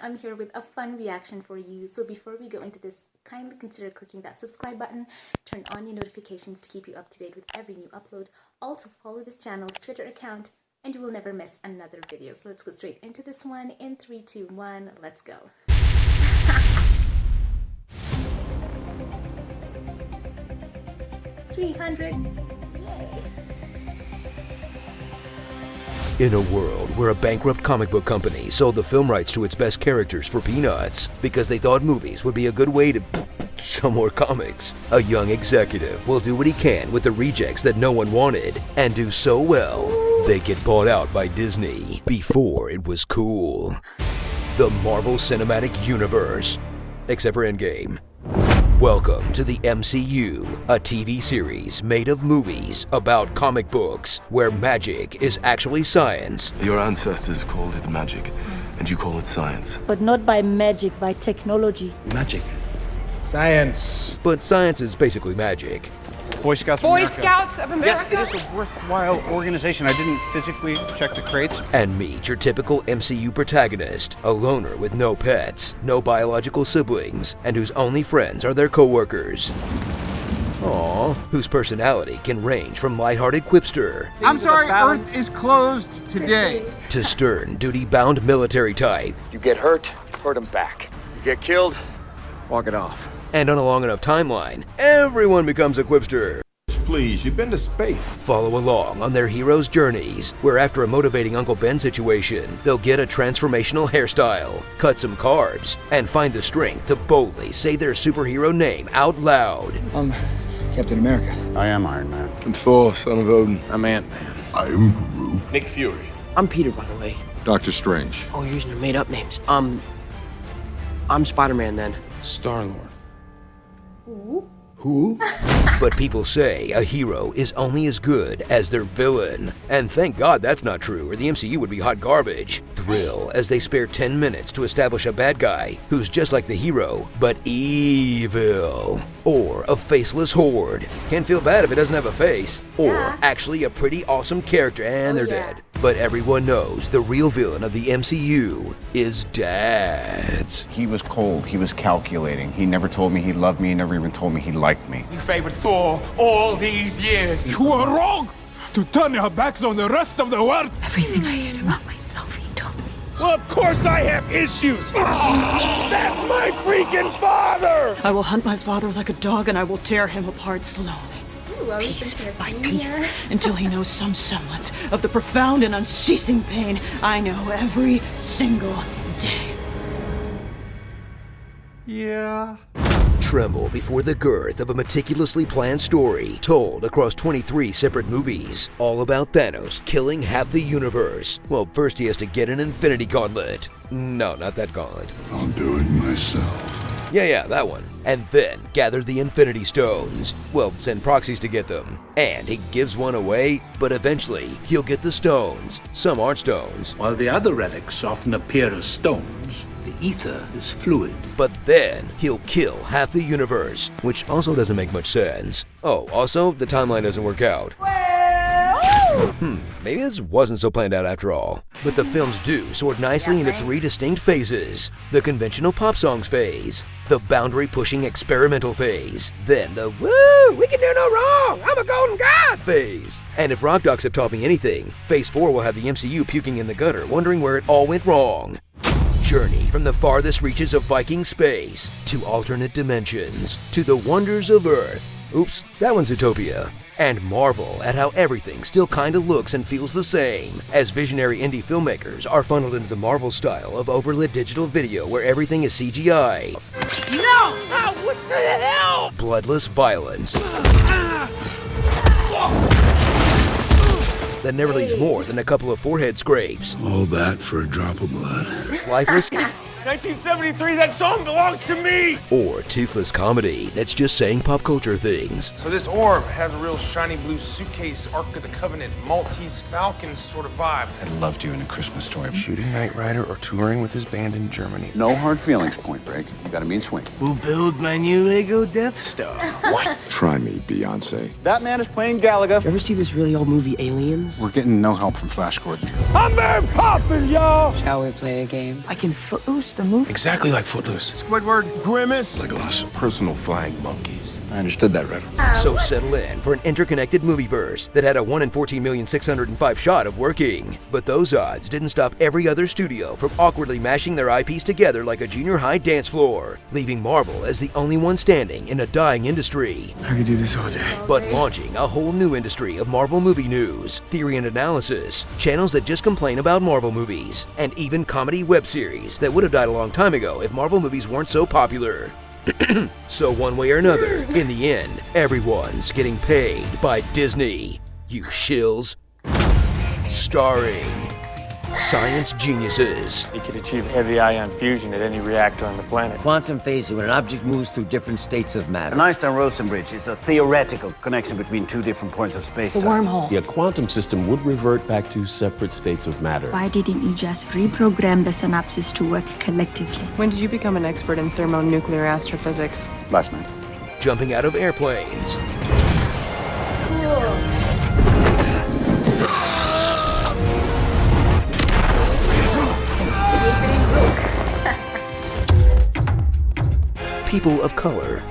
I'm here with a fun reaction for you. So before we go into this, kindly consider clicking that subscribe button, turn on your notifications to keep you up to date with every new upload. Also follow this channel's Twitter account and you will never miss another video. So let's go straight into this one in 3, 2, 1, let's go. 300. Yay. In a world where a bankrupt comic book company sold the film rights to its best characters for peanuts because they thought movies would be a good way to sell more comics, a young executive will do what he can with the rejects that no one wanted and do so well they get bought out by Disney before it was cool. The Marvel Cinematic Universe, except for Endgame. Welcome to the MCU, a TV series made of movies about comic books, where magic is actually science. Your ancestors called it magic, and you call it science. But not by magic, by technology. Magic. Science. But science is basically magic. Boy Scouts of Boy America. Scouts of America? Yes, it is a worthwhile organization. I didn't physically check the crates. And meet your typical MCU protagonist, a loner with no pets, no biological siblings, and whose only friends are their co-workers. Aww, whose personality can range from lighthearted quipster I'm sorry, Earth is closed today. to stern, duty-bound military type. You get hurt, hurt him back. You get killed, walk it off. And on a long enough timeline, everyone becomes a quipster. Please, you've been to space. Follow along on their heroes' journeys, where after a motivating Uncle Ben situation, they'll get a transformational hairstyle, cut some carbs, and find the strength to boldly say their superhero name out loud. I'm Captain America. I am Iron Man. I'm Thor, son of Odin. I'm Ant-Man. I am Groot. Nick Fury. I'm Peter, by the way. Doctor Strange. Oh, you're using your made-up names. I'm Spider-Man then. Star-Lord. Who? But people say a hero is only as good as their villain. And thank God that's not true, or the MCU would be hot garbage. Thrill as they spare 10 minutes to establish a bad guy who's just like the hero, but evil. Or a faceless horde. Can't feel bad if it doesn't have a face. Or actually a pretty awesome character and they're dead. But everyone knows the real villain of the MCU is dads. He was cold, he was calculating. He never told me he loved me, he never even told me he liked me. You favored Thor all these years. You were wrong to turn your backs on the rest of the world. Everything I hate about myself, he told me. Well, of course I have issues. That's my freaking father! I will hunt my father like a dog and I will tear him apart slowly. Ooh, are we Piece sensing a by theme piece, here? until he knows some semblance of the profound and unceasing pain I know every single day. Yeah. Tremble before the girth of a meticulously planned story told across 23 separate movies, all about Thanos killing half the universe. Well, first he has to get an Infinity Gauntlet. No, not that gauntlet. I'll do it myself. Yeah, that one. And then gather the Infinity Stones. Well, send proxies to get them. And he gives one away, but eventually he'll get the stones. Some aren't stones. While the other relics often appear as stones, the ether is fluid. But then he'll kill half the universe, which also doesn't make much sense. Oh, also, the timeline doesn't work out. Maybe this wasn't so planned out after all. But the films do sort nicely into 3 distinct phases. The conventional pop songs phase, the boundary-pushing experimental phase, then the woo, we can do no wrong, I'm a golden god phase. And if Rock Docs have taught me anything, phase 4 will have the MCU puking in the gutter, wondering where it all went wrong. Journey from the farthest reaches of Viking space, to alternate dimensions, to the wonders of Earth. Oops, that one's Utopia. And marvel at how everything still kinda looks and feels the same, as visionary indie filmmakers are funneled into the Marvel style of overlit digital video where everything is CGI. No! What the hell? Bloodless violence that never leaves more than a couple of forehead scrapes. All that for a drop of blood. Lifeless 1973, that song belongs to me! or toothless comedy that's just saying pop culture things. So this orb has a real shiny blue suitcase, Ark of the Covenant, Maltese Falcon sort of vibe. I loved you in A Christmas Story. Shooting Knight Rider or touring with his band in Germany. No hard feelings, Point Break. You got a mean swing. We'll build my new Lego Death Star. Try me, Beyonce. That man is playing Galaga. You ever see this really old movie, Aliens? We're getting no help from Flash Gordon. I'm Mary Poppins, y'all! Shall we play a game? I can footloose just a movie. Exactly like Footloose. Squidward, Grimace, Legolas. Personal flying monkeys. I understood that reference. So settle in for an interconnected movieverse that had a 1 in 14,605,000 shot of working. But those odds didn't stop every other studio from awkwardly mashing their IPs together like a junior high dance floor, leaving Marvel as the only one standing in a dying industry. I could do this all day. But launching a whole new industry of Marvel movie news, theory and analysis, channels that just complain about Marvel movies, and even comedy web series that would have died a long time ago if Marvel movies weren't so popular. So one way or another, in the end, everyone's getting paid by Disney. You shills. Starring science geniuses. It could achieve heavy ion fusion at any reactor on the planet. Quantum phase is when an object moves through different states of matter. An Einstein-Rosen bridge is a theoretical connection between two different points of space. It's a wormhole. The quantum system would revert back to separate states of matter. Why didn't you just reprogram the synapses to work collectively? When did you become an expert in thermonuclear astrophysics? Last night. Jumping out of airplanes. People of color.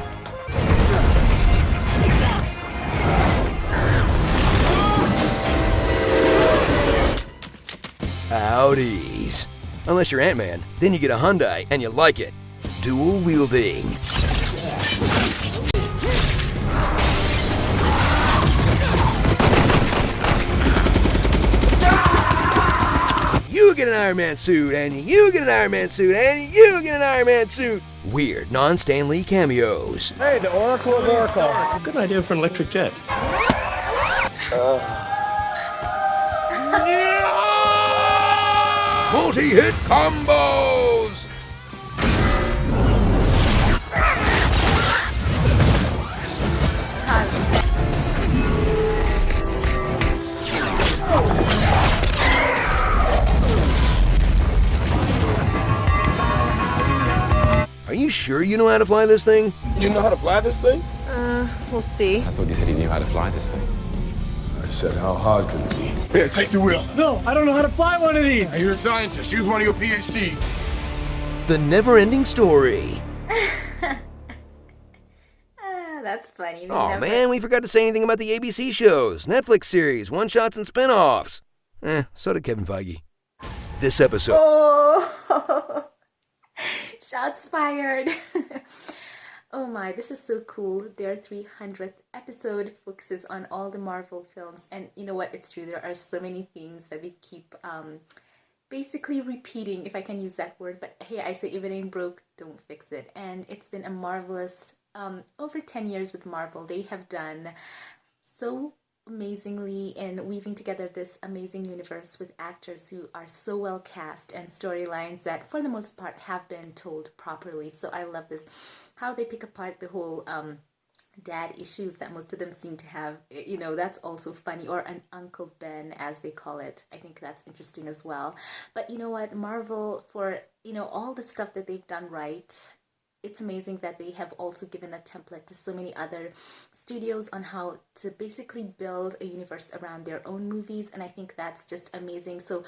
Audis. Unless you're Ant-Man, then you get a Hyundai and you like it. Dual wielding. You get an Iron Man suit, and you get an Iron Man suit, and you get an Iron Man suit. Weird non-Stan Lee cameos. Hey, the Oracle of Oracle. Good idea for an electric jet. Multi-hit combos! Are you sure you know how to fly this thing? You know how to fly this thing? We'll see. I thought you said he knew how to fly this thing. I said, how hard could it be? Here, take the wheel. No, I don't know how to fly one of these. You're a scientist. Use one of your PhDs. The never-ending story. That's funny. Oh man, we forgot to say anything about the ABC shows, Netflix series, one-shots and spin-offs. So did Kevin Feige. This episode... Oh! Shots fired. Oh my, this is so cool. Their 300th episode focuses on all the Marvel films. And you know what? It's true. There are so many themes that we keep basically repeating, if I can use that word. But hey, I say if it ain't broke, don't fix it. And it's been a marvelous, over 10 years with Marvel. They have done so amazingly in weaving together this amazing universe with actors who are so well cast and storylines that for the most part have been told properly. So I love this, how they pick apart the whole dad issues that most of them seem to have. You know, that's also funny, or an Uncle Ben as they call it. I think that's interesting as well. But you know what, Marvel, for all the stuff that they've done right, it's amazing that they have also given a template to so many other studios on how to basically build a universe around their own movies, and I think that's just amazing. So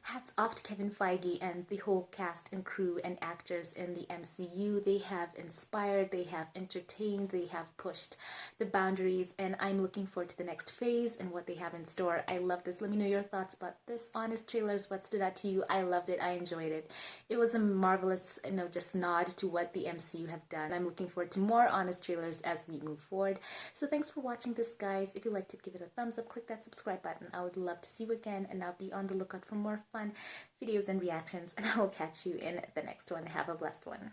hats off to Kevin Feige and the whole cast and crew and actors in the MCU. They have inspired, they have entertained, they have pushed the boundaries, and I'm looking forward to the next phase and what they have in store. I love this. Let me know your thoughts about this. Honest trailers, what stood out to you? I loved it. I enjoyed it. It was a marvelous, just nod to what the MCU have done. I'm looking forward to more honest trailers as we move forward. So thanks for watching this, guys. If you liked it, give it a thumbs up, click that subscribe button. I would love to see you again, and I'll be on the lookout for more fun videos and reactions, and I will catch you in the next one. Have a blessed one.